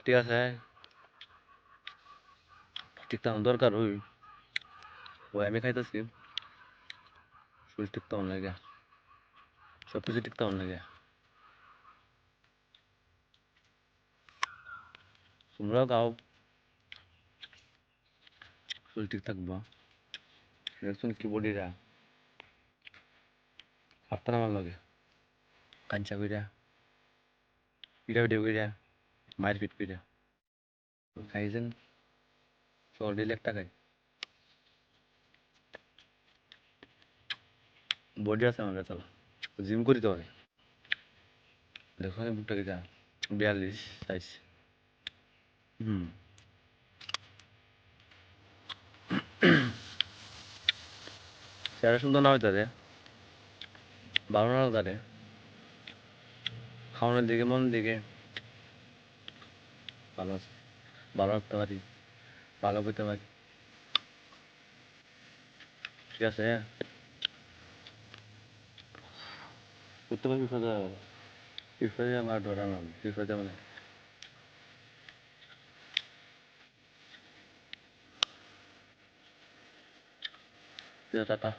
ঠিক আছে ঠিক তেমন দরকার ওই ওই আমি খাইতেছি শরীর ঠিক তেমন লাগে সব কিছু ঠিক তেমন লাগে তোমরাও খাও শরীর ঠিক থাকবো দেখুন কি বডিরা হাঁটতে আমার লাগে কাঞ্চা কইরা পিঠা পিঠা কইরা মায়ের পিঠ কইরা খাইছেন সকাল ডেলি একটা খাই বডি আছে আমার চালা জিম করি তো অনেক দেখো বুকটা কিটা 42 সাইজ হুম চেহারা সুন্দর না হইতে রে ভালো না তারে খাওয়ানোর দিকে মন দিকে ভালো আছে ভালো রাখতে পারি ভালো করতে পারি ঠিক আছে করতে পারি বিপদে আমার ধরা না বিপদে মানে টাটা